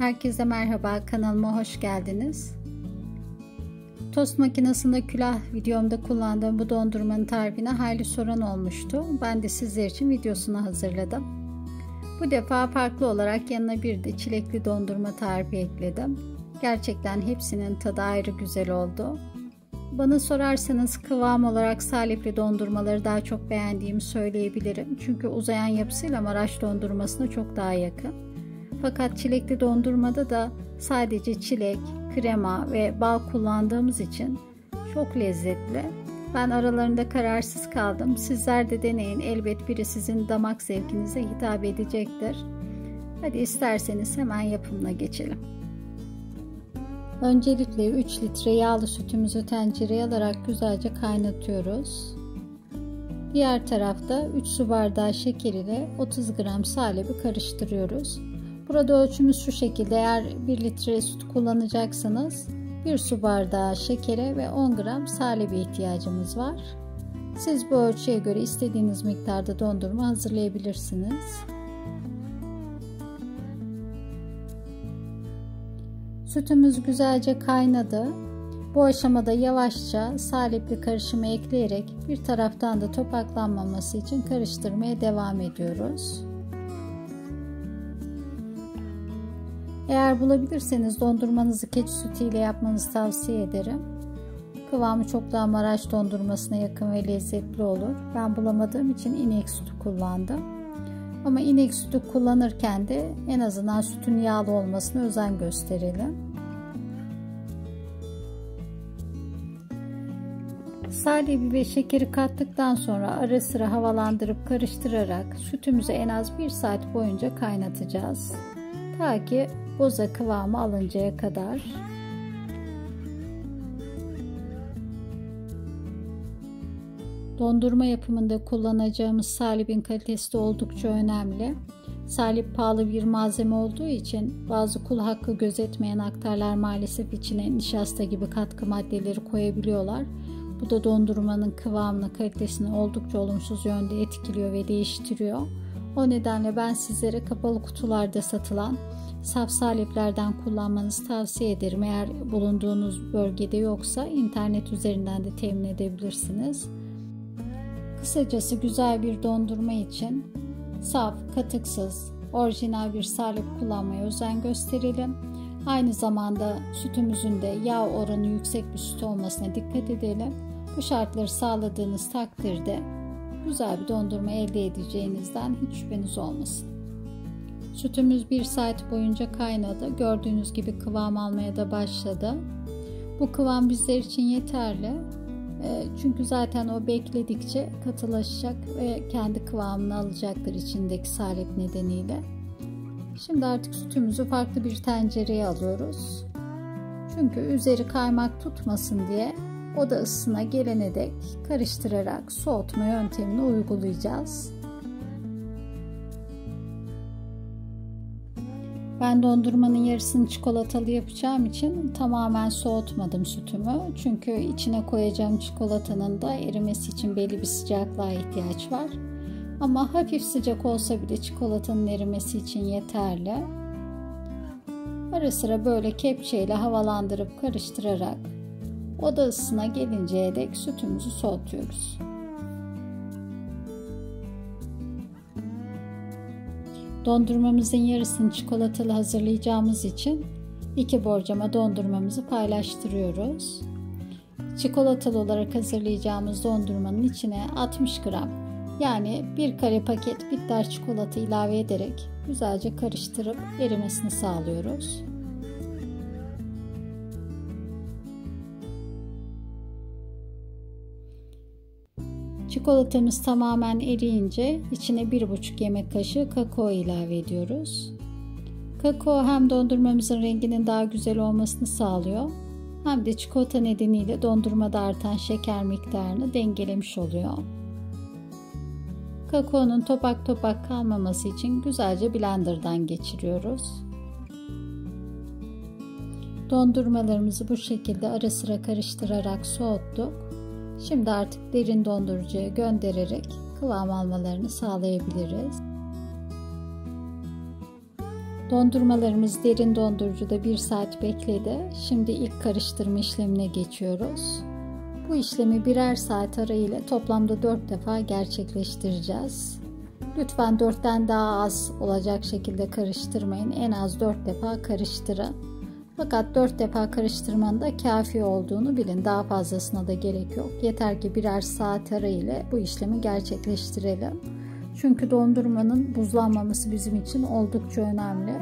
Herkese merhaba, kanalıma hoş geldiniz. Tost makinesinde külah videomda kullandığım bu dondurmanın tarifine hayli soran olmuştu. Ben de sizler için videosunu hazırladım. Bu defa farklı olarak yanına bir de çilekli dondurma tarifi ekledim. Gerçekten hepsinin tadı ayrı güzel oldu. Bana sorarsanız kıvam olarak salepli dondurmaları daha çok beğendiğimi söyleyebilirim. Çünkü uzayan yapısıyla Maraş dondurmasına çok daha yakın. Fakat çilekli dondurmada da sadece çilek, krema ve bal kullandığımız için çok lezzetli. Ben aralarında kararsız kaldım. Sizler de deneyin. Elbet biri sizin damak zevkinize hitap edecektir. Hadi isterseniz hemen yapımına geçelim. Öncelikle 3 litre yağlı sütümüzü tencereye alarak güzelce kaynatıyoruz. Diğer tarafta 3 su bardağı şeker ile 30 gram salebi karıştırıyoruz. Burada ölçümüz şu şekilde: eğer 1 litre süt kullanacaksanız 1 su bardağı şekere ve 10 gram salebe ihtiyacımız var. Siz bu ölçüye göre istediğiniz miktarda dondurma hazırlayabilirsiniz. Sütümüz güzelce kaynadı. Bu aşamada yavaşça salepli karışımı ekleyerek bir taraftan da topaklanmaması için karıştırmaya devam ediyoruz. Eğer bulabilirseniz dondurmanızı keçi sütü ile yapmanızı tavsiye ederim. Kıvamı çok daha Maraş dondurmasına yakın ve lezzetli olur. Ben bulamadığım için inek sütü kullandım. Ama inek sütü kullanırken de en azından sütün yağlı olmasına özen gösterelim. Salebi ve şekeri kattıktan sonra ara sıra havalandırıp karıştırarak sütümüzü en az 1 saat boyunca kaynatacağız. Ta ki boza kıvamı alıncaya kadar. Dondurma yapımında kullanacağımız salebin kalitesi de oldukça önemli. Salep pahalı bir malzeme olduğu için bazı kul hakkı gözetmeyen aktarlar maalesef içine nişasta gibi katkı maddeleri koyabiliyorlar. Bu da dondurmanın kıvamını, kalitesini oldukça olumsuz yönde etkiliyor ve değiştiriyor. O nedenle ben sizlere kapalı kutularda satılan saf saleplerden kullanmanızı tavsiye ederim. Eğer bulunduğunuz bölgede yoksa internet üzerinden de temin edebilirsiniz. Kısacası güzel bir dondurma için saf, katıksız, orijinal bir salep kullanmaya özen gösterelim. Aynı zamanda sütümüzün de yağ oranı yüksek bir süt olmasına dikkat edelim. Bu şartları sağladığınız takdirde güzel bir dondurma elde edeceğinizden hiç şüpheniz olmasın. Sütümüz 1 saat boyunca kaynadı. Gördüğünüz gibi kıvam almaya da başladı. Bu kıvam bizler için yeterli. Çünkü zaten o bekledikçe katılaşacak ve kendi kıvamını alacaktır içindeki salep nedeniyle. Şimdi artık sütümüzü farklı bir tencereye alıyoruz. Çünkü üzeri kaymak tutmasın diye oda ısısına gelene dek karıştırarak soğutma yöntemini uygulayacağız. Ben dondurmanın yarısını çikolatalı yapacağım için tamamen soğutmadım sütümü. Çünkü içine koyacağım çikolatanın da erimesi için belli bir sıcaklığa ihtiyaç var. Ama hafif sıcak olsa bile çikolatanın erimesi için yeterli. Ara sıra böyle kepçeyle havalandırıp karıştırarak oda ısısına gelinceye dek sütümüzü soğutuyoruz. Dondurmamızın yarısını çikolatalı hazırlayacağımız için 2 borcama dondurmamızı paylaştırıyoruz. Çikolatalı olarak hazırlayacağımız dondurmanın içine 60 gram yani 1 kare paket bitter çikolata ilave ederek güzelce karıştırıp erimesini sağlıyoruz. Çikolatamız tamamen eriyince içine 1,5 yemek kaşığı kakao ilave ediyoruz. Kakao hem dondurmamızın renginin daha güzel olmasını sağlıyor, hem de çikolata nedeniyle dondurmada artan şeker miktarını dengelemiş oluyor. Kakaonun topak topak kalmaması için güzelce blenderdan geçiriyoruz. Dondurmalarımızı bu şekilde ara sıra karıştırarak soğuttuk. Şimdi artık derin dondurucuya göndererek kıvam almalarını sağlayabiliriz. Dondurmalarımız derin dondurucuda 1 saat bekledi. Şimdi ilk karıştırma işlemine geçiyoruz. Bu işlemi birer saat arayla toplamda 4 defa gerçekleştireceğiz. Lütfen 4'ten daha az olacak şekilde karıştırmayın. En az 4 defa karıştırın. Fakat 4 defa karıştırmanın da kafi olduğunu bilin. Daha fazlasına da gerek yok. Yeter ki birer saat arayla bu işlemi gerçekleştirelim. Çünkü dondurmanın buzlanmaması bizim için oldukça önemli.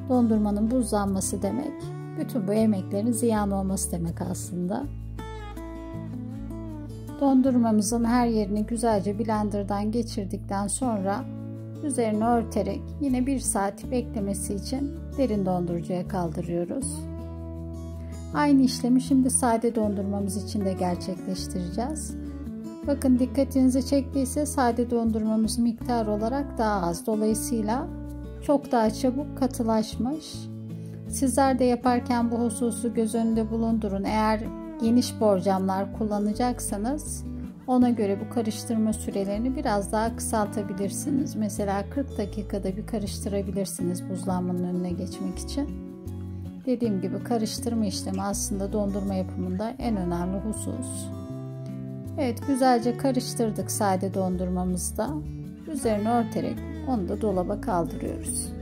Dondurmanın buzlanması demek, bütün bu emeklerin ziyan olması demek aslında. Dondurmamızın her yerini güzelce blenderdan geçirdikten sonra üzerine örterek yine 1 saat beklemesi için derin dondurucuya kaldırıyoruz. Aynı işlemi şimdi sade dondurmamız için de gerçekleştireceğiz. Bakın dikkatinizi çektiyse sade dondurmamız miktar olarak daha az. Dolayısıyla çok daha çabuk katılaşmış. Sizler de yaparken bu hususu göz önünde bulundurun. Eğer geniş borcamlar kullanacaksanız ona göre bu karıştırma sürelerini biraz daha kısaltabilirsiniz. Mesela 40 dakikada bir karıştırabilirsiniz buzlanmanın önüne geçmek için. Dediğim gibi karıştırma işlemi aslında dondurma yapımında en önemli husus. Evet, güzelce karıştırdık sade dondurmamızda. Üzerine örterek onu da dolaba kaldırıyoruz.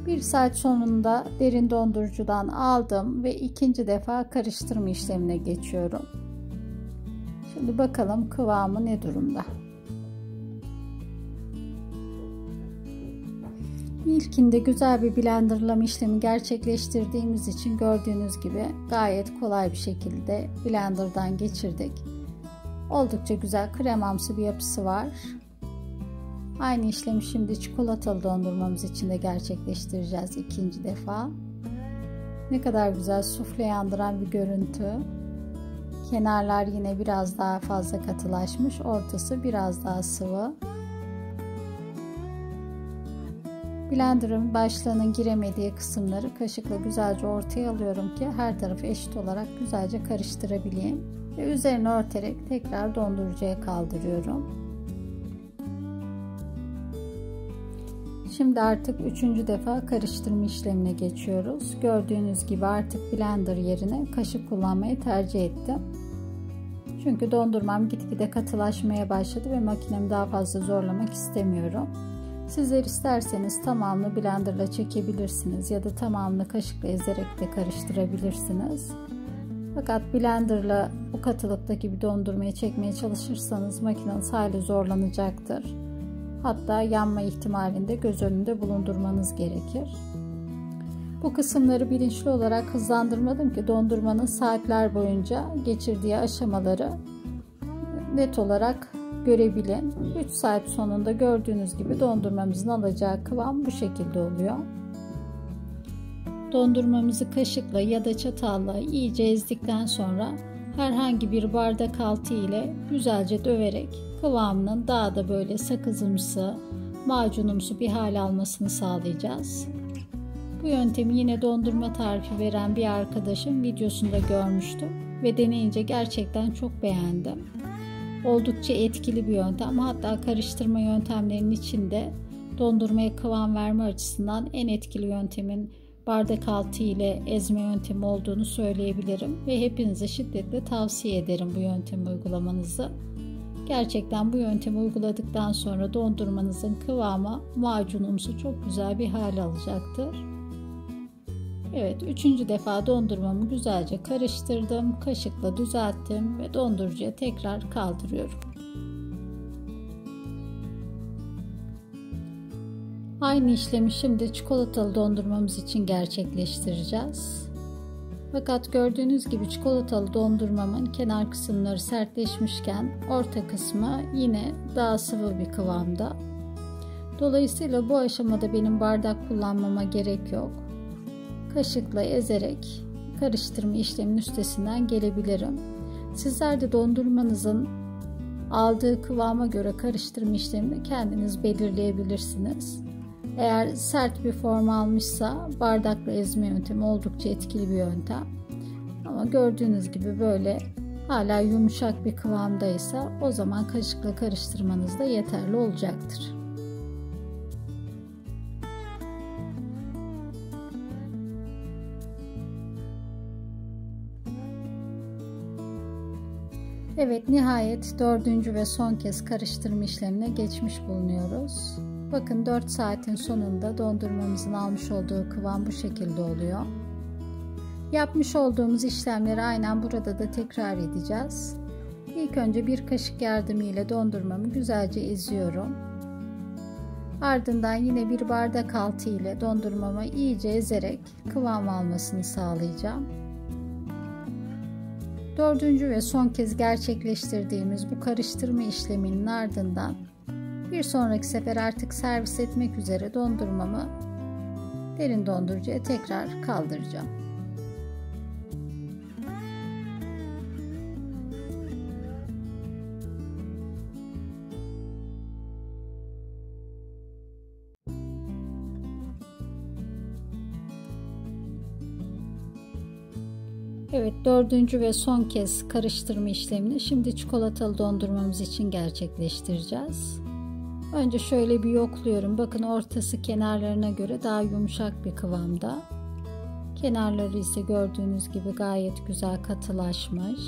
1 saat sonunda derin dondurucudan aldım ve ikinci defa karıştırma işlemine geçiyorum. Şimdi bakalım kıvamı ne durumda. İlkinde güzel bir blenderlama işlemi gerçekleştirdiğimiz için gördüğünüz gibi gayet kolay bir şekilde blenderdan geçirdik. Oldukça güzel kremamsı bir yapısı var. Aynı işlemi şimdi çikolatalı dondurmamız için de gerçekleştireceğiz ikinci defa. Ne kadar güzel sufle yandıran bir görüntü. Kenarlar yine biraz daha fazla katılaşmış, ortası biraz daha sıvı. Blender'ın başlığının giremediği kısımları kaşıkla güzelce ortaya alıyorum ki her tarafı eşit olarak güzelce karıştırabileyim. Ve üzerine örterek tekrar dondurucuya kaldırıyorum. Şimdi artık 3. defa karıştırma işlemine geçiyoruz. Gördüğünüz gibi artık blender yerine kaşık kullanmayı tercih ettim. Çünkü dondurmam gitgide katılaşmaya başladı ve makinemi daha fazla zorlamak istemiyorum. Sizler isterseniz tamamını blenderla çekebilirsiniz ya da tamamını kaşıkla ezerek de karıştırabilirsiniz. Fakat blenderla bu katılıktaki bir dondurmayı çekmeye çalışırsanız makineniz hayli zorlanacaktır. Hatta yanma ihtimalinde göz önünde bulundurmanız gerekir. Bu kısımları bilinçli olarak hızlandırmadım ki dondurmanın saatler boyunca geçirdiği aşamaları net olarak görebilin. 3 saat sonunda gördüğünüz gibi dondurmamızın alacağı kıvam bu şekilde oluyor. Dondurmamızı kaşıkla ya da çatalla iyice ezdikten sonra herhangi bir bardak altı ile güzelce döverek kıvamının daha da böyle sakızımsı, macunumsu bir hal almasını sağlayacağız. Bu yöntemi yine dondurma tarifi veren bir arkadaşım videosunda görmüştüm ve deneyince gerçekten çok beğendim. Oldukça etkili bir yöntem, hatta karıştırma yöntemlerinin içinde dondurmaya kıvam verme açısından en etkili yöntemin bardak altı ile ezme yöntemi olduğunu söyleyebilirim ve hepinize şiddetle tavsiye ederim bu yöntemi uygulamanızı. Gerçekten bu yöntemi uyguladıktan sonra dondurmanızın kıvamı macunumsu çok güzel bir hal alacaktır. Evet, 3. defa dondurmamı güzelce karıştırdım, kaşıkla düzelttim ve dondurucuya tekrar kaldırıyorum. Aynı işlemi şimdi çikolatalı dondurmamız için gerçekleştireceğiz. Fakat gördüğünüz gibi çikolatalı dondurmamın kenar kısımları sertleşmişken orta kısmı yine daha sıvı bir kıvamda. Dolayısıyla bu aşamada benim bardak kullanmama gerek yok. Kaşıkla ezerek karıştırma işleminin üstesinden gelebilirim. Sizler de dondurmanızın aldığı kıvama göre karıştırma işlemini kendiniz belirleyebilirsiniz. Eğer sert bir form almışsa bardakla ezme yöntemi oldukça etkili bir yöntem. Ama gördüğünüz gibi böyle hala yumuşak bir kıvamdaysa o zaman kaşıkla karıştırmanız da yeterli olacaktır. Evet, nihayet dördüncü ve son kez karıştırma işlemine geçmiş bulunuyoruz. Bakın 4 saatin sonunda dondurmamızın almış olduğu kıvam bu şekilde oluyor. Yapmış olduğumuz işlemleri aynen burada da tekrar edeceğiz. İlk önce bir kaşık yardımıyla dondurmamı güzelce eziyorum. Ardından yine bir bardak altı ile dondurmamı iyice ezerek kıvam almasını sağlayacağım. Dördüncü ve son kez gerçekleştirdiğimiz bu karıştırma işleminin ardından bir sonraki sefer artık servis etmek üzere dondurmamı derin dondurucuya tekrar kaldıracağım. Evet, dördüncü ve son kez karıştırma işlemini şimdi çikolatalı dondurmamız için gerçekleştireceğiz. Önce şöyle bir yokluyorum. Bakın ortası kenarlarına göre daha yumuşak bir kıvamda. Kenarları ise gördüğünüz gibi gayet güzel katılaşmış.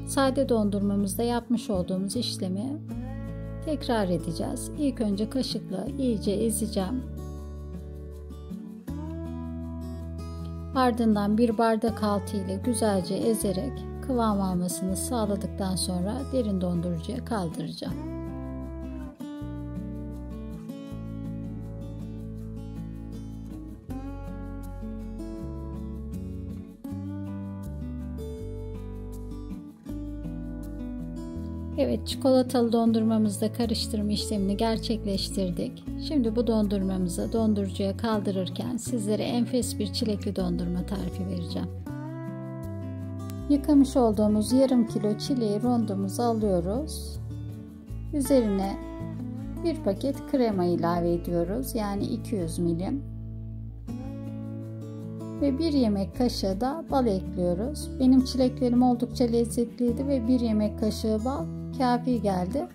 Sade dondurmamızda yapmış olduğumuz işlemi tekrar edeceğiz. İlk önce kaşıkla iyice ezeceğim. Ardından bir bardak altı ile güzelce ezerek kıvam almasını sağladıktan sonra derin dondurucuya kaldıracağım. Evet, çikolatalı dondurmamızda karıştırma işlemini gerçekleştirdik. Şimdi bu dondurmamızı dondurucuya kaldırırken sizlere enfes bir çilekli dondurma tarifi vereceğim. Yıkamış olduğumuz yarım kilo çileği rondomuza alıyoruz. Üzerine bir paket krema ilave ediyoruz. Yani 200 milim. Ve 1 yemek kaşığı da bal ekliyoruz. Benim çileklerim oldukça lezzetliydi ve 1 yemek kaşığı bal kafi geldi.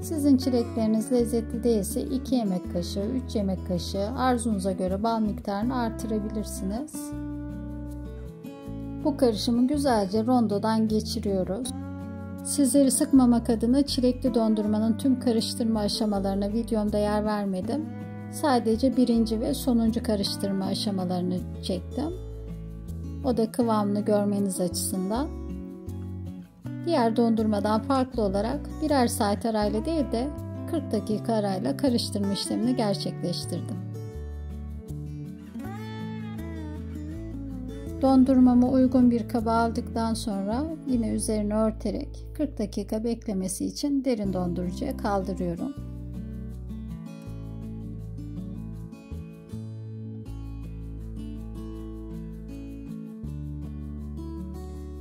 Sizin çilekleriniz lezzetli değilse 2 yemek kaşığı, 3 yemek kaşığı arzunuza göre bal miktarını artırabilirsiniz. Bu karışımı güzelce rondodan geçiriyoruz. Sizleri sıkmamak adına çilekli dondurmanın tüm karıştırma aşamalarına videomda yer vermedim. Sadece birinci ve sonuncu karıştırma aşamalarını çektim. O da kıvamını görmeniz açısından. Diğer dondurmadan farklı olarak birer saat arayla değil de 40 dakika arayla karıştırma işlemini gerçekleştirdim. Dondurmamı uygun bir kaba aldıktan sonra yine üzerine örterek 40 dakika beklemesi için derin dondurucuya kaldırıyorum.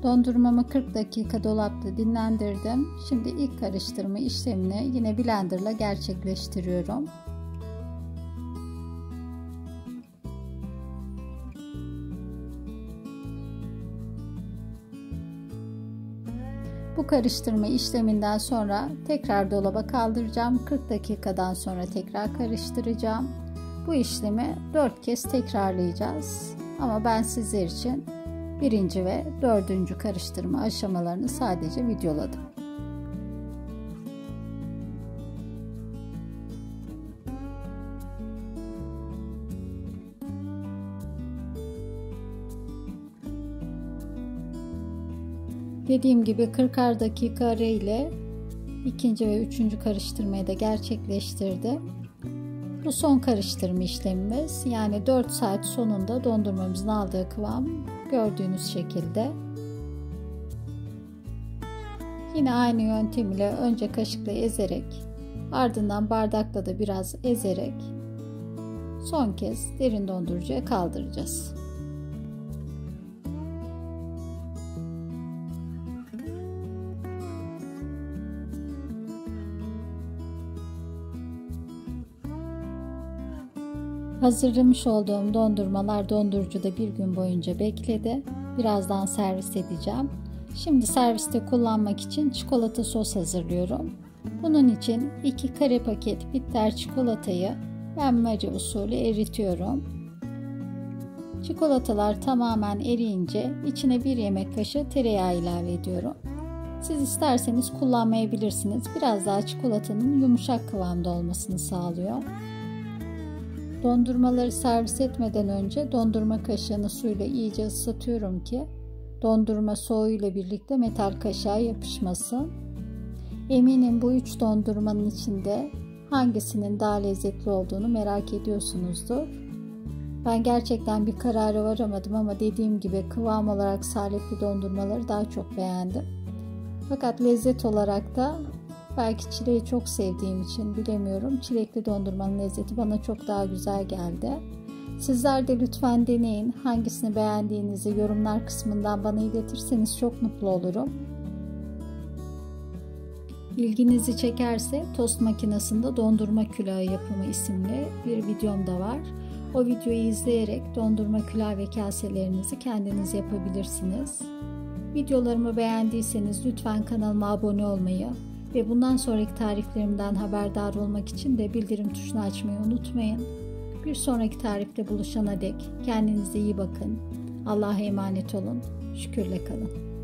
Dondurmamı 40 dakika dolapta dinlendirdim. Şimdi ilk karıştırma işlemini yine blenderla gerçekleştiriyorum. Bu karıştırma işleminden sonra tekrar dolaba kaldıracağım. 40 dakikadan sonra tekrar karıştıracağım. Bu işlemi 4 kez tekrarlayacağız. Ama ben sizler için birinci ve dördüncü karıştırma aşamalarını sadece videoladım. Dediğim gibi 40'ar dakika ara ile ikinci ve üçüncü karıştırmayı da gerçekleştirdim. Bu son karıştırma işlemimiz, yani 4 saat sonunda dondurmamızın aldığı kıvam gördüğünüz şekilde. Yine aynı yöntem ile önce kaşıkla ezerek, ardından bardakla da biraz ezerek son kez derin dondurucuya kaldıracağız. Hazırlamış olduğum dondurmalar dondurucuda bir gün boyunca bekledi. Birazdan servis edeceğim. Şimdi serviste kullanmak için çikolata sos hazırlıyorum. Bunun için 2 kare paket bitter çikolatayı benmari usulü eritiyorum. Çikolatalar tamamen eriyince içine 1 yemek kaşığı tereyağı ilave ediyorum. Siz isterseniz kullanmayabilirsiniz. Biraz daha çikolatanın yumuşak kıvamda olmasını sağlıyor. Dondurmaları servis etmeden önce dondurma kaşığını suyla iyice ıslatıyorum ki dondurma soğuğuyla birlikte metal kaşığa yapışmasın. Eminim bu 3 dondurmanın içinde hangisinin daha lezzetli olduğunu merak ediyorsunuzdur. Ben gerçekten bir karara varamadım ama dediğim gibi kıvam olarak salepli dondurmaları daha çok beğendim. Fakat lezzet olarak da belki çileği çok sevdiğim için bilemiyorum. Çilekli dondurmanın lezzeti bana çok daha güzel geldi. Sizler de lütfen deneyin. Hangisini beğendiğinizi yorumlar kısmından bana iletirseniz çok mutlu olurum. İlginizi çekerse tost makinesinde dondurma külahı yapımı isimli bir videom da var. O videoyu izleyerek dondurma külah ve kaselerinizi kendiniz yapabilirsiniz. Videolarımı beğendiyseniz lütfen kanalıma abone olmayı ve bundan sonraki tariflerimden haberdar olmak için de bildirim tuşunu açmayı unutmayın. Bir sonraki tarifte buluşana dek kendinize iyi bakın. Allah'a emanet olun. Şükürle kalın.